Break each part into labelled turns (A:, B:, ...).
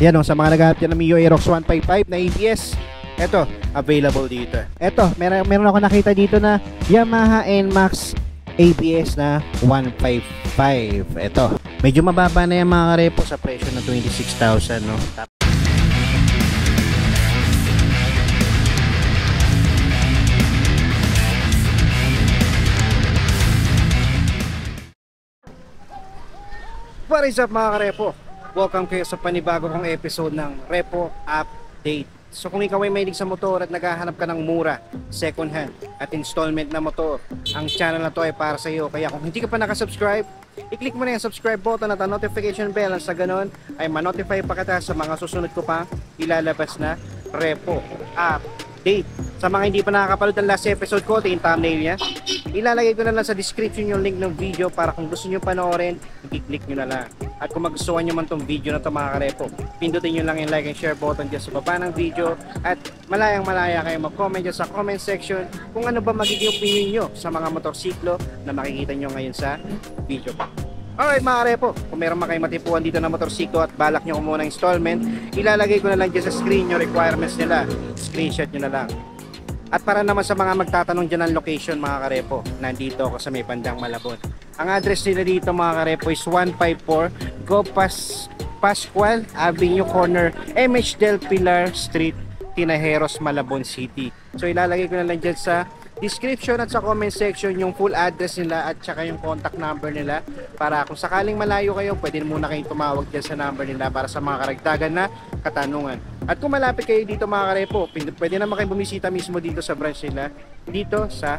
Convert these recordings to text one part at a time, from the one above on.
A: Yan o, sa mga naghahanap dyan ng Mio Aerox 155 na ABS, eto, available dito. Eto, meron ako nakita dito na Yamaha NMAX ABS na 155. Eto, medyo mababa na yung mga karepo sa presyo na 26,000, no? What is up mga karepo? Welcome kayo sa panibago kong episode ng Repo Update. So kung ikaw ay mahilig sa motor at naghahanap ka ng mura, second hand at installment na motor, ang channel na to ay para sa iyo. Kaya kung hindi ka pa nakasubscribe, i-click mo na yung subscribe button at ang notification bell, sa ganon ay ma-notify pa kita sa mga susunod ko pa ilalabas na Repo Update. Sa mga hindi pa nakakapanood ng last episode ko, ito yung thumbnail niya. Ilalagay ko na lang sa description yung link ng video para kung gusto nyo panoorin, i-click nyo na lang. At kung magustuhan nyo man tong video na to mga karepo, pindutin nyo lang yung like and share button dyan sa baba ng video. At malayang malaya kayo mag-comment dyan sa comment section kung ano ba magiging opinion nyo sa mga motorsiklo na makikita nyo ngayon sa video. Alright mga karepo, kung meron man kayong matipuan dito na motorsiklo at balak nyo kumuha ng installment, ilalagay ko na lang dyan sa screen yung requirements nila. Screenshot nyo na lang. At para naman sa mga magtatanong dyan ng location mga karepo, nandito ako sa may bandang Malabon. Ang address nila dito mga karepo is 154 Go Pascual Avenue Corner, MH Del Pilar Street, Tinajeros, Malabon City. So ilalagay ko na lang dyan sa description at sa comment section yung full address nila at saka yung contact number nila, para kung sakaling malayo kayo, pwede muna kayong tumawag dyan sa number nila para sa mga karagdagan na katanungan. At kung malapit kayo dito mga karepo, pwede naman kayong bumisita mismo dito sa branch nila dito sa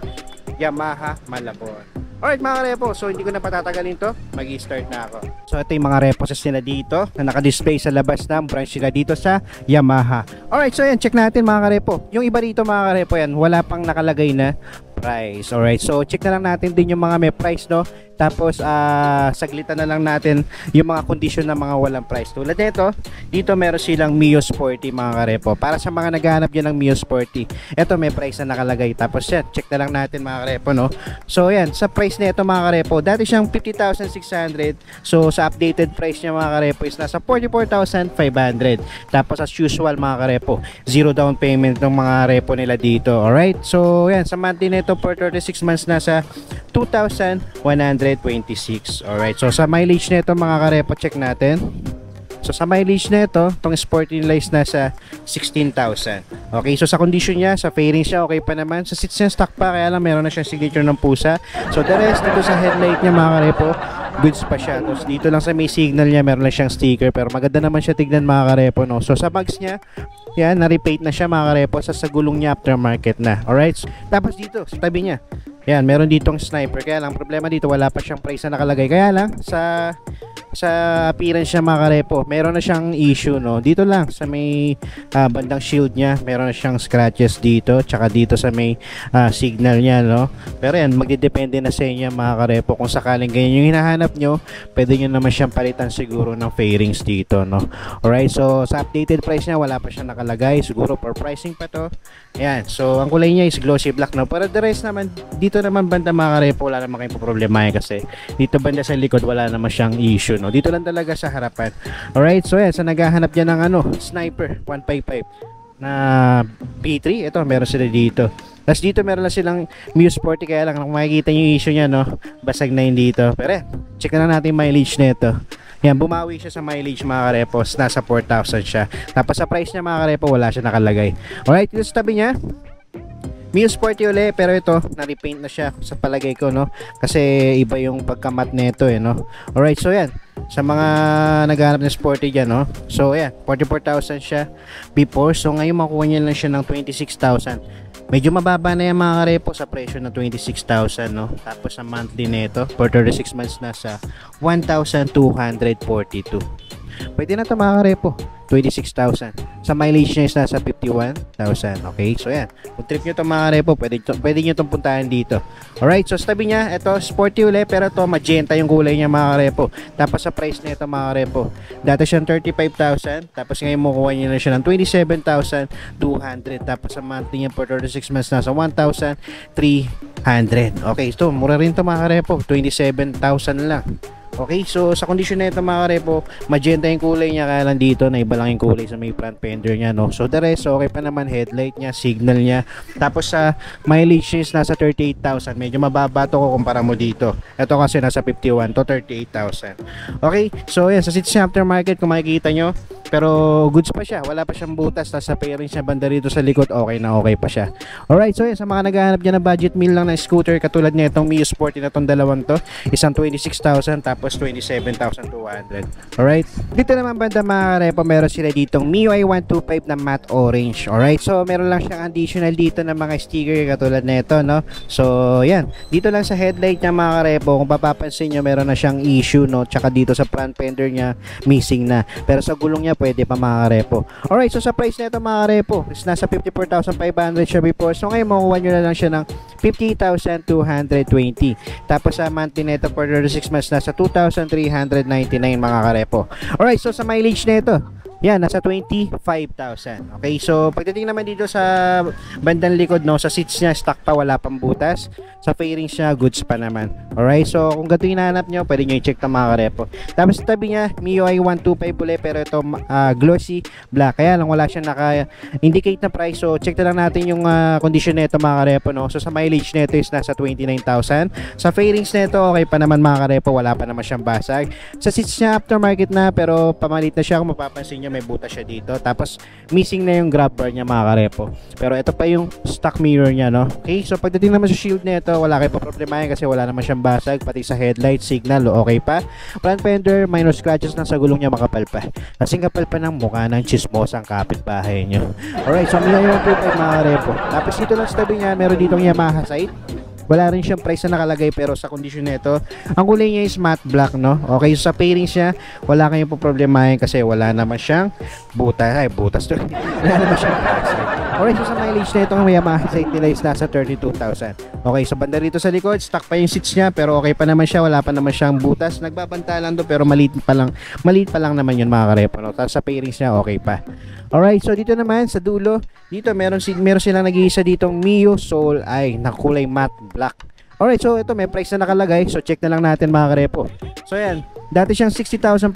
A: Yamaha Malabon. Alright mga karepo, so hindi ko na patatagalin to, mag-i-start na ako. So ito yung mga reposes nila dito na naka-display sa labas ng branch nila dito sa Yamaha. Alright, so yan, check natin mga karepo. Yung iba dito mga karepo yan, wala pang nakalagay na price. Alright, so check na lang natin din yung mga may price, no? Tapos saglitan na lang natin yung mga condition ng mga walang price. Tulad nito, dito meron silang Mio Sporty mga karepo. Para sa mga naghahanap dyan ng Mio Sporty, ito may price na nakalagay. Tapos yan, check na lang natin mga karepo, no? So yan, sa price nito mga karepo, dati siyang 50,600. So sa updated price niya mga karepo is nasa 44,500. Tapos as usual mga karepo, zero down payment ng mga repo nila dito. Alright, so yan, sa monthly nito for 36 months nasa 2,126. Alright, so sa mileage nito mga karepo, check natin. So sa mileage nito, itong Sporty nila is nasa 16,000. Okay, so sa condition niya, sa fairings niya, okay pa naman. Sa seats niya, stock pa, kaya lang meron na siyang signature ng pusa. So the rest dito sa headlight niya mga karepo, goods pa siya. Tapos dito lang sa may signal niya, meron lang siyang sticker, pero maganda naman siya tignan mga karepo, no? So sa mags niya, yan, na-repaint na siya mga karepo, sa gulong niya aftermarket na. Alright, tapos dito, sa tabi niya, yan, meron ditong sniper. Kaya lang, problema dito, wala pa siyang price na nakalagay. Kaya lang, sa appearance niya mga karepo, meron na siyang issue, no? Dito lang, sa may bandang shield niya, meron na siyang scratches dito. Tsaka dito sa may signal niya, no? Pero yan, magdidepende na sa inyo mga karepo. Kung sakaling ganyan yung hinahanap nyo, pwede nyo naman siyang palitan siguro ng fairings dito, no? Alright, so sa updated price niya, wala pa siyang nakalagay. Siguro for pricing pa to. Ayan, so ang kulay niya is glossy black, no? Pero the rest naman, dito naman banda mga karepo, wala naman kayong problema kasi dito banda sa likod wala naman siyang issue, no? Dito lang talaga sa harapan. Alright, so yan, sa naghahanap dyan ng sniper 155 na P3, ito meron sila dito. Tapos dito meron lang silang Mio Sporty, kaya lang kung makikita nyo yung issue nya, no? Basag na yun dito. Pero check na lang natin yung mileage nito. Yan, bumawi siya sa mileage mga karepos, nasa 4,000 siya. Tapos sa price niya mga karepo, wala siya nakalagay. Alright, dito sa tabi niya, Mio Sporty uli, pero ito na-repaint na siya sa palagay ko, no? Kasi iba yung pagkamat nito, no? Alright, so yan, sa mga naghahanap ng sporty dyan, no? So yan, 44,000 siya before. So ngayon makuha niya lang siya ng 26,000. Medyo mababa na yung mga karepo sa presyo na 26,000, no? Tapos sa monthly nito for 36 months na sa 1,242. Pwede na ito mga karepo, 26,000. Sa mileage niya is nasa 51,000. Okay, so yan, kung trip nyo ito mga karepo, pwede nyo itong puntahan dito. Alright, so sa tabi niya, ito sporty uli, pero ito magenta yung kulay niya mga karepo. Tapos sa price na ito mga karepo, dati siyang 35,000, tapos ngayon makuha niya na siya ng 27,200. Tapos sa monthly niya for 36 months nasa 1,300. Okay, so mura rin ito mga karepo, 27,000 lang. Okay, so sa kondisyon na ito mga karepo, magenta yung kulay niya, kaya lang dito na iba lang yung kulay sa may front fender niya, no? So the rest, okay pa naman, headlight niya, signal niya. Tapos sa mileage is nasa 38,000. Medyo mababa to kung kumpara mo dito. Ito kasi nasa 51 to 38,000. Okay, so yan, sa seats niya aftermarket kung makikita nyo, pero goods pa siya, wala pa siyang butas. Tapos sa fairings niya banda rito sa likod, okay na okay pa siya. Alright, so yan, sa mga naghahanap dyan ng budget meal lang na scooter, katulad niya itong Mio Sporty na itong dalawang to, isang 26,000 tapos 27,200. Alright, dito naman banda mga karepo, meron sila ditong MIUI 125 na matte orange. Alright, so meron lang siyang additional dito na mga sticker katulad na ito, no? So yan, dito lang sa headlight niya mga karepo, kung papapansin nyo, meron na siyang issue, no? Tsaka dito sa front fender niya, missing na. Pero sa gulong niya, pwede pa mga karepo. Alright, so sa price na ito mga karepo, is nasa 54,500 siya before. So ngayon, makuha nyo na lang siya ng 50,220. Tapos sa monthly na ito for 36 months, nasa 2,399 mga karepo. Alright, so sa mileage na ito, yan, nasa 25,000. Okay, so pagdating naman dito sa bandang likod, no, sa seats niya, stock pa, wala pang butas. Sa fairings niya, goods pa naman. Alright, so kung ganito yung hinahanap nyo, pwede nyo i-check na mga karepo. Tapos tabi niya, MIUI 125 ulit, pero ito glossy black. Kaya lang wala siyang naka-indicate na price. So check na lang natin yung condition na ito mga karepo, no. So sa mileage na ito is nasa 29,000. Sa fairings na ito, okay pa naman mga karepo, wala pa naman siyang basag. Sa seats niya, aftermarket na, pero pamalit na siya. Kung mapapansin nyo, may butas siya dito. Tapos missing na yung grab bar niya mga karepo. Pero ito pa yung stock mirror niya, no. Okay, so pagdating naman sa shield na ito, wala kayo pa problemahin kasi wala naman siyang basag. Pati sa headlight, signal, okay pa. Front fender, minor scratches lang sa gulong niya, makapal pa. Kasing kapal pa ng mukha ng chismosang kapitbahay niyo. Alright, so may yung 25 mga karepo. Tapos dito lang sa tabi niya, meron ditong Yamaha side. Wala rin siyang price na nakalagay, pero sa kondisyon nito, ang kulay niya is matte black, no? Okay, so sa fairings niya, wala kayong po problemahin kasi wala naman siyang butas to. Wala naman siyang basag. Alright, so sa mileage na ito, ang Yamaha side nila is nasa 32,000. Okay, so banda rito sa likod, stock pa yung seats niya, pero okay pa naman siya, wala pa naman siyang butas. Nagbabanta lang do, pero maliit pa lang naman yun mga karepo, no? Tapos sa fairings niya, okay pa. Alright, so dito naman sa dulo, dito meron silang nag-iisa ditong Mio Soul Eye na kulay matte black. Alright, so ito may price na nakalagay, so check na lang natin mga karepo. So yan, dati siyang 60,500,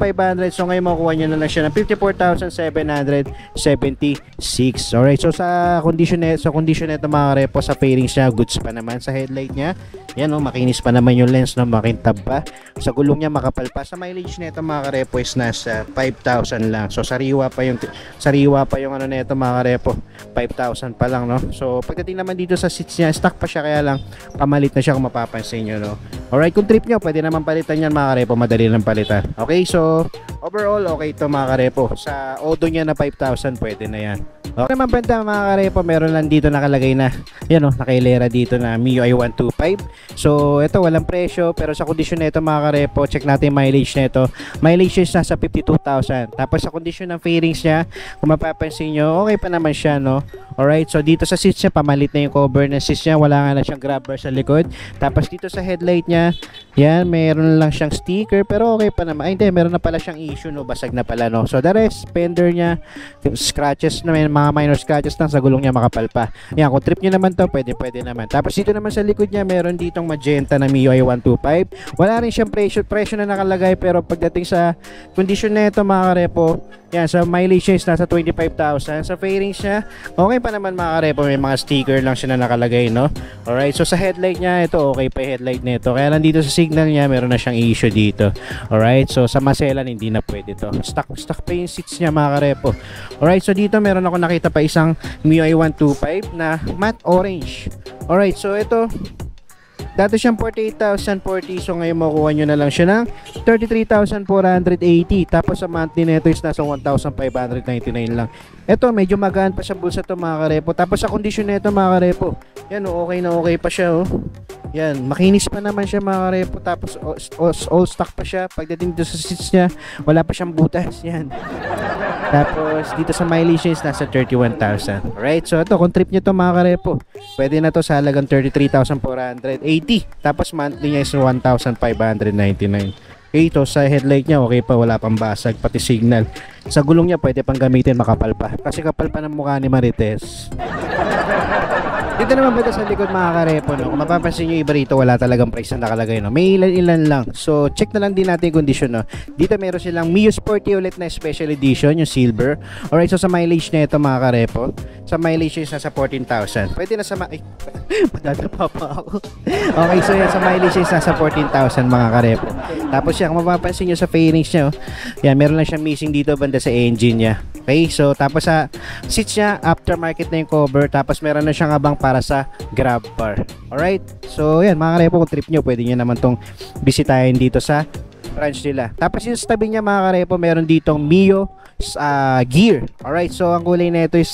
A: so ngayon makukuha nyo na lang siya ng 54,776. Alright, so sa condition na ito mga karepo, sa fairings niya, goods pa naman. Sa headlight niya, yan o, makinis pa naman yung lens, no, makintab pa. Sa gulong niya, makapal pa. Sa mileage na ito mga karepo is nasa 5,000 lang. So sariwa pa yung ano na ito mga karepo, 5,000 pa lang, no. So pagdating naman dito sa seats niya, stock pa siya, kaya lang pamalit na siya kung mapapansin nyo, no. Alright, kung trip nyo, pwede naman palitan yan mga karepo, madali lang palitan. Okay, so overall, okay ito mga karepo. Sa Odo niya na 5,000, pwede na yan. Okay naman banda mga karepo, meron lang dito nakalagay na, yan o, nakailera dito na MIUI 125. So ito, walang presyo, pero sa kondisyon na ito mga karepo, check natin yung mileage na ito. Mileage is nasa 52,000. Tapos sa kondisyon ng fairings niya, kung mapapansin nyo, okay pa naman siya, no. Alright, so dito sa seats niya, pamalit na yung cover ng seats niya, wala nga na siyang grab bar sa likod. Tapos dito sa headlight niya, yan, meron lang siyang sticker, pero okay pa naman. Ay, hindi, meron na pala siyang issue, no, basag na pala, no. So the rest, fender niya, scratches na, mga minor scratches lang sa gulong niya, makapal pa. Yan, kung trip niyo naman to, pwede naman. Tapos dito naman sa likod niya, meron ditong magenta na MIUI 125. Wala rin siyang presyo na nakalagay, pero pagdating sa condition na ito mga karepo, yan, sa mileage is nasa 25,000. Sa fairings niya, okay pa naman mga karepo, may mga sticker lang siya na nakalagay, no. Alright, so sa headlight niya, ito okay pa yung headlight nito. Kaya lang dito sa signal niya, meron na siyang issue dito. Alright, so sa maselan, hindi na pwede to. Stock pa yung seats niya mga karepo. Alright, so dito meron ako nakita pa isang MIUI 125 na matte orange. Alright, so ito, dati siyang 48,040, so ngayon makuha nyo na lang siya ng 33,480. Tapos sa monthly nito is nasa 1,599 lang. Ito, medyo magaan pa sa bulsa to mga karepo. Tapos sa kondisyon nito mga karepo, yan o, okay na okay pa siya o. Yan, makinis pa naman siya mga karepo. Tapos all stock pa siya. Pagdating dito sa seats niya, wala pa siyang butas. Yan. Tapos dito sa mileage is nasa 31,000. Alright, so ito, kung trip nyo to mga karepo, pwede na to sa halagang 33,480. Tapos monthly niya is 1,599. Okay, ito sa headlight niya, okay pa, wala pang basag, pati signal. Sa gulong niya, pwede pang gamitin, makapal pa. Kasi kapal pa ng mukha ni Marites. Dito naman ba sa likod mga karepo, no? Kung mapapansin nyo, iba rito wala talagang price na nakalagay, no? May ilan-ilan lang. So check na lang din natin yung condition, no? Dito meron silang Mio Sporty ulit na special edition, yung silver. Alright, so sa mileage na ito mga karepo, sa mileage is nasa 14,000. Pwede na sa ay, madadapa pa ako. Okay, so yan, sa mileage is nasa 14,000 mga karepo. Tapos yan, kung mapapansin nyo sa fairings nyo, yan, meron lang siyang missing dito banda sa engine niya. Okay, so tapos sa seats niya, aftermarket na yung cover. Tapos meron na siyang abang para sa grab bar. Alright, so yan mga karepo, kung trip nyo, pwede nyo naman tong bisitahin dito sa branch nila. Tapos yung sa tabi niya mga karepo, meron ditong Mio gear. Alright, so ang kulay na ito is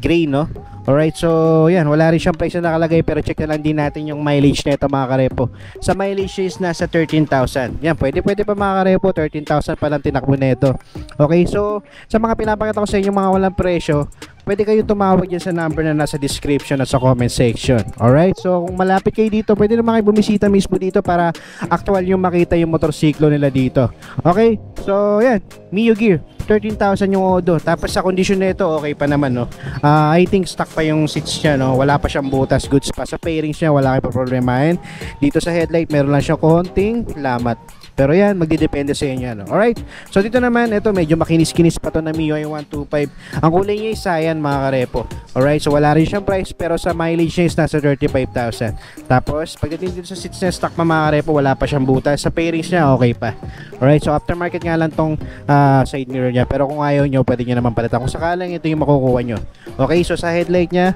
A: gray, no? Alright, so yan, wala rin siyang price na nakalagay, pero check na lang din natin yung mileage na ito mga karepo. Sa mileage is nasa 13,000. Yan, pwede pa mga karepo, 13,000 pa lang tinakbo na ito. Okay, so sa mga pinapakita ko sa inyo mga walang presyo, pwede kayo tumawag dyan sa number na nasa description at sa comment section. Alright, so kung malapit kayo dito, pwede naman kayo bumisita mismo dito para actual yung makita yung motorsiklo nila dito. Okay, so yan, Mio gear, 13,000 yung odo. Tapos sa condition na ito, okay pa naman, no? I think stock pa yung seats niya, no? Wala pa siyang butas, goods pa. Sa fairings niya, wala kayo pa problemahin. Dito sa headlight, meron lang siyang konting lamat. Pero yan, magdidepende sa inyo, no? Alright, so dito naman, ito medyo makinis-kinis pa to na MIUI 125. Ang kulay niya is cyan mga karepo. Alright, so wala rin siyang price, pero sa mileage niya is nasa 35,000. Tapos pagdating dito sa seats niya, stock pa mga karepo, wala pa siyang butas. Sa fairings niya, okay pa. Alright, so aftermarket nga lang tong side mirror niya, pero kung ayaw nyo, pwede nyo naman palitan. Kung sakalang ito yung makukuha nyo. Okay, so sa headlight niya,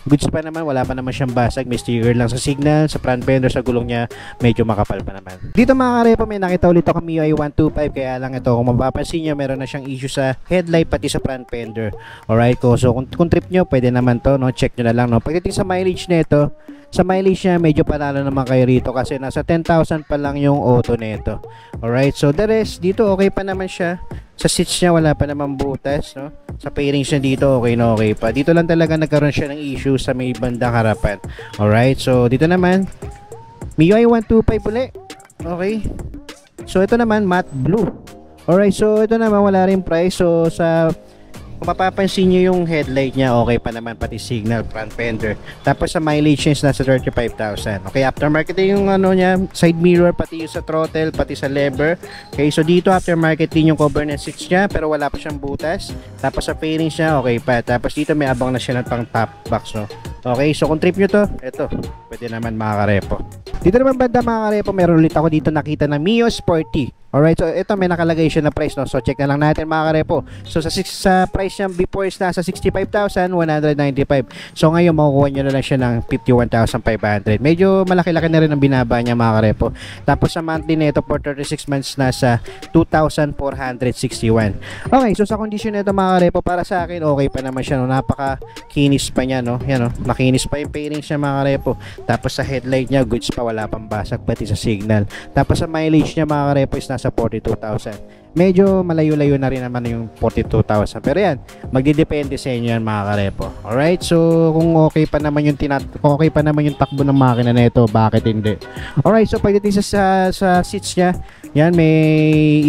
A: goods pa naman, wala pa naman siyang basag. May sticker lang sa signal, sa front fender, sa gulong niya medyo makapal pa naman. Dito mga karepo, may nakita ulit ako MIUI 125, kaya lang ito, kung mapapansin nyo, meron na siyang issue sa headlight pati sa front fender. Alright, so kung trip nyo, pwede naman to, no? Check nyo na lang, no? Pagdating sa mileage nito, sa mileage niya, medyo panalo naman kayo rito kasi nasa 10,000 pa lang yung auto nito. Alright, so the rest, dito okay pa naman siya. Sa seats niya, wala pa naman butas, no? Sa fairings niya dito, okay na okay pa. Dito lang talaga nagkaroon siya ng issue sa may bandang harapan. Alright, so dito naman, MIUI 125 ulit. Okay. So ito naman, matte blue. Alright, so ito naman, wala rin price. So sa kung mapapansin nyo yung headlight niya, okay pa naman, pati signal, front fender. Tapos sa mileage niya nasa 35,000. Okay, aftermarket din yung ano niya, side mirror, pati yung sa throttle, pati sa lever. Okay, so dito aftermarket din yung cover ng seats niya, pero wala pa siyang butas. Tapos sa fairings niya, okay pa. Tapos dito may abang na siya ng pang top box, no? Okay, so kung trip nyo to, eto, pwede naman mga karepo. Dito naman banda mga karepo, meron ulit ako dito nakita na Mio Sporty. Alright, so ito may nakalagay siya na price, no? So check na lang natin mga karepo. So sa price niya before is nasa 65,195. So ngayon makukuha nyo na lang siya ng 51,500. Medyo malaki-laki na rin ang binaba niya mga karepo. Tapos sa monthly nito for 36 months nasa 2,461. Okay, so sa condition nito mga karepo, para sa akin okay pa naman siya, no? Napaka-kinis pa niya, no? Yan, no? Makinis pa yung fairings niya mga karepo. Tapos sa headlight niya, goods pa, wala pang basag pati sa signal. Tapos sa mileage niya mga karepo is nasa 42,000. Medyo malayo-layo na rin naman yung 42,000. Pero yan, magdidepende sa inyo yan mga karepo. Alright, so kung okay pa naman yung kung okay pa naman yung takbo ng makina nito, bakit hindi? Alright, so pagdating sa seats niya, yan, may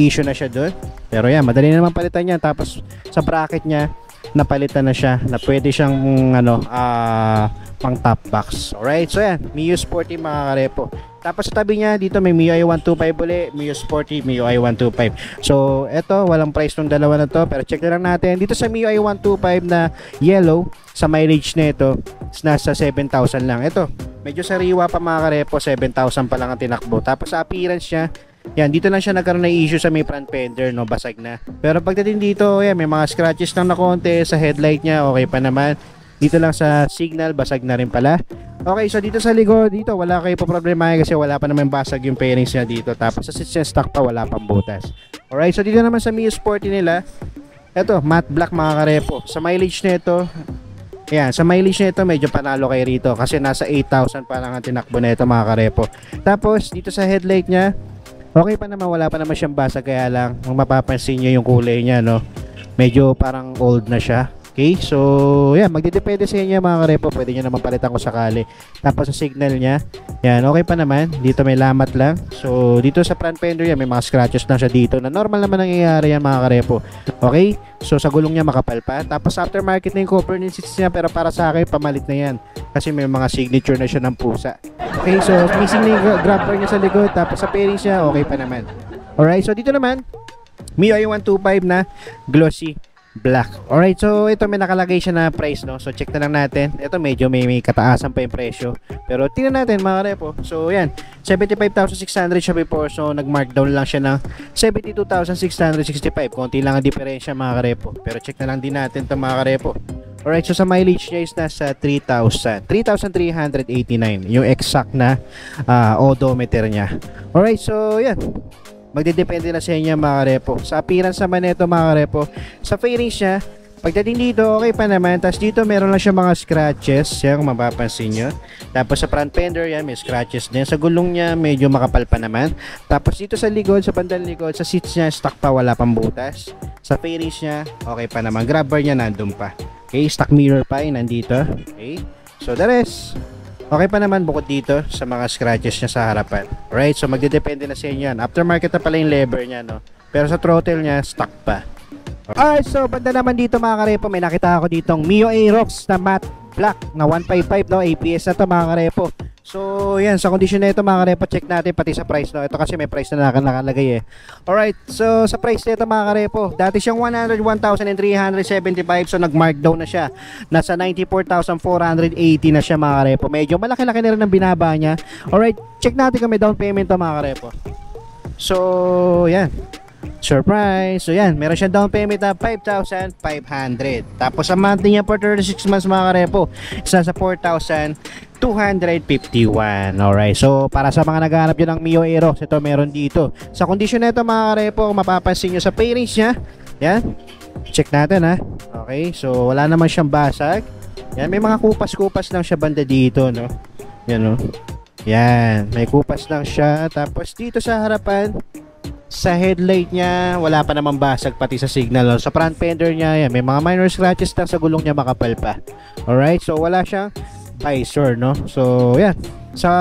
A: issue na siya doon. Pero yan, madali naman palitan yan. Tapos sa bracket niya, napalitan na siya, na pwede siyang ano, pang top box. Alright, so yan, Mio Sporty mga karepo. Tapos sa tabi niya, dito may MIUI 125 ulit, Mio Sporty, MIUI 125. So, eto, walang price ng dalawa na to, pero check na lang natin. Dito sa MIUI 125 na yellow, sa mileage na ito, nasa 7,000 lang. Ito, medyo sariwa pa mga karepo, 7,000 pa lang ang tinakbo. Tapos sa appearance niya, yan, dito lang siya nagkaroon ng issue sa may front fender, no, basag na. Pero pagdating dito, yan, may mga scratches lang na konti sa headlight niya, okay pa naman. Dito lang sa signal, basag na rin pala. Okay, so dito sa likod, dito wala kayo pa problema kasi wala pa naman basag yung fairings niya dito. Tapos sa seats niya, stock pa, wala pang butas. Alright, so dito naman sa Mio Sporty nila, eto, matte black mga karepo. Sa mileage nito, yan, sa mileage nito medyo panalo kayo rito kasi nasa 8,000 pa lang ang tinakbo nito mga karepo. Tapos dito sa headlight niya, okay pa naman, wala pa naman siyang basag, kaya lang kung mapapansin niyo yung kulay niya, no, medyo parang old na siya. Okay, so yan, magdidepende sa inyo mga karepo. Pwede nyo naman palitan kung sakali. Tapos sa signal nya, yan, okay pa naman. Dito may lamat lang. So dito sa front fender yan, may mga scratches lang siya dito na normal naman nangyayari yan mga karepo. Okay, so sa gulong nya makapal pa. Tapos aftermarket na yung cover ng seats nya, pero para sa akin pamalit na yan kasi may mga signature na siya ng pusa. Okay, so missing na yung grab bar nya sa likod. Tapos sa fairings nya, okay pa naman. Alright, so dito naman MIUI 125 na glossy black. Alright, so ito may nakalagay siya na price, no? So check na lang natin. Ito medyo may kataasan pa yung presyo. Pero tingnan natin mga repo. So yan, 75,600 siya before. So nag-markdown lang siya ng 72,665. Konti lang ang diferensya mga repo. Pero check na lang din natin ito mga repo. Alright, so sa mileage niya is nasa 3,389 yung exact na odometer niya. Alright, so yan, magdedepende na sa inyo mga repo. Sa appearance naman nito mga repo, sa fairings niya, pagdating dito okay pa naman. Tapos dito meron lang siya mga scratches, yan kung mapapansin nyo. Tapos sa front fender yan, may scratches din. Sa gulong niya medyo makapal pa naman. Tapos dito sa likod, sa bandang likod, sa seats niya stock pa, wala pang butas. Sa fairings niya okay pa naman. Grab bar niya nandun pa. Okay, stock mirror pa yung nandito. Okay, so the rest okay pa naman bukod dito sa mga scratches niya sa harapan. Alright, so magdedepende na sa inyo yan. Aftermarket na pala yung lever niya, no? Pero sa throttle niya, stock pa. Alright, so banda naman dito mga karepo, may nakita ako ditong Mio Aerox na matte black na 155, no? APS na to mga karepo. So yan, sa condition na ito mga karepo, check natin pati sa price, no? Ito kasi may price na nakalagay eh. Alright, so sa price nito mga karepo, dati siyang 101,375, so nag-markdown na siya. Nasa 94,480 na siya mga karepo. Medyo malaki-laki na rin ang binaba niya. Alright, check natin kung may down payment to mga karepo. So yan, surprise. So yan, meron siyang down payment na 5,500. Tapos sa monthly niya for 36 months mga karepo, isa sa 4,251. Alright, so para sa mga naghahanap yun ng Mio Aerox, ito meron dito. Sa condition na ito mga karepo, kung mapapansin nyo sa fairings niya, yan, check natin ha. Okay, so wala naman siyang basag. Yan, may mga kupas-kupas lang siya banda dito, no? Yan, no? Yan, may kupas lang siya. Tapos dito sa harapan, sa headlight niya, wala pa namang basag pati sa signal, no? Sa front fender niya, yan, may mga minor scratches lang sa gulong niya, makapal pa. Alright, so wala siyang visor, no? So yan, sa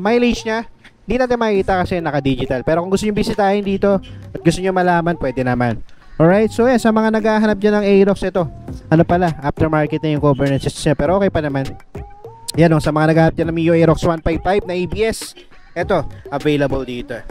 A: mileage niya hindi natin makikita kasi naka-digital, pero kung gusto niyo bisitahin dito at gusto niyo malaman, pwede naman. Alright, so yan, sa mga naghahanap dyan ng Aerox, ito ano pala, aftermarket na yung cover ng system, pero okay pa naman. Yan, no? Sa mga naghahanap dyan ng Mio Aerox 155 na ABS, ito available dito.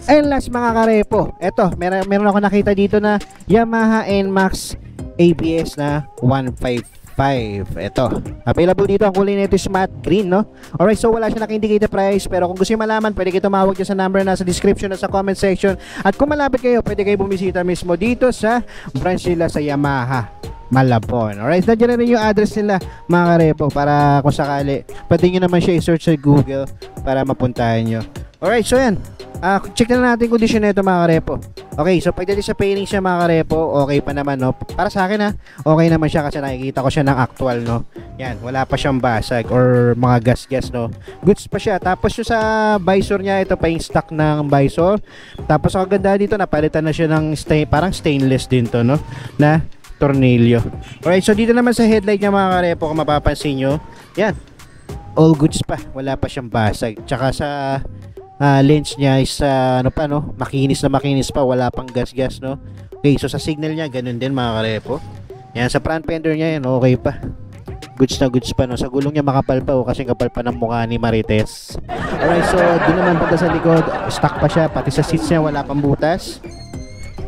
A: And last mga karepo, eto, meron ako nakita dito na Yamaha NMAX ABS na 155. Ito, available dito. Ang kulay nito is matte green, no? Alright, so wala siya naka-indicate na price, pero kung gusto niyo malaman, pwede kayo tumawag dyan sa number na sa description at sa comment section. At kung malapit kayo, pwede kayo bumisita mismo dito sa branch nila sa Yamaha Malabon. Alright, nandiyan na rin yung address nila mga karepo, para kung sakali pwede nyo naman siya i-search sa Google para mapuntahan nyo. Alright, so yan, check na natin condition na ito mga karepo. Okay, so pagdating sa pairing siya mga karepo, okay pa naman, no? Para sa akin okay naman siya kasi nakikita ko siya ng actual, no? Yan, wala pa siyang basag or mga gas-gas, no? Goods pa siya. Tapos yung sa visor niya, ito pa yung stock ng visor. Tapos ang ganda dito, napalitan na siya ng parang stainless din to, no? Na tornilyo. Alright, so dito naman sa headlight niya mga karepo, kung mapapansin nyo, yan, all goods pa, wala pa siyang basag. Tsaka sa lens niya is ano pa, no, makinis pa, wala pang gas-gas, no. Okay, so sa signal niya ganun din mga karepo. Yan, sa front fender niya yan, okay pa, goods na goods pa, no. Sa gulong niya makapal pa, kasi kapal pa ng mukha ni Marites. Alright, so doon naman punta sa likod, stock pa siya, pati sa seats niya wala pang butas.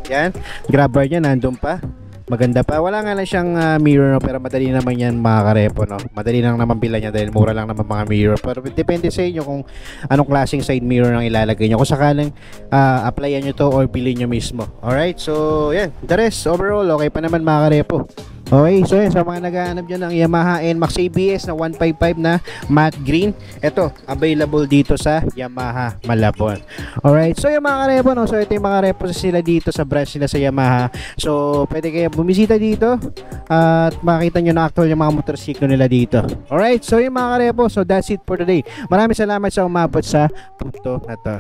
A: Yan, grab bar niya nandun pa, maganda pa. Wala nga lang siyang mirror, no? Pero madali naman yan mga karepo, no? Madali lang naman bila niya dahil mura lang naman mga mirror. Pero depende sa inyo kung anong klaseng side mirror ang ilalagay nyo. Kung sakaling applyan nyo to or bilhin nyo mismo. Alright, so yan, the rest overall okay pa naman mga karepo. Okay, so yan, sa mga naghahanap dyan ng Yamaha NMAX ABS na 155 na matte green, ito, available dito sa Yamaha Malabon. Alright, so yung mga karepo, no? So ito yung mga repo sila dito sa branch nila sa Yamaha. So pwede kayo bumisita dito at makita nyo na actual yung mga motorsiklo nila dito. Alright, so yung mga karepo, so that's it for today. Maraming salamat sa umabot sa punto na to.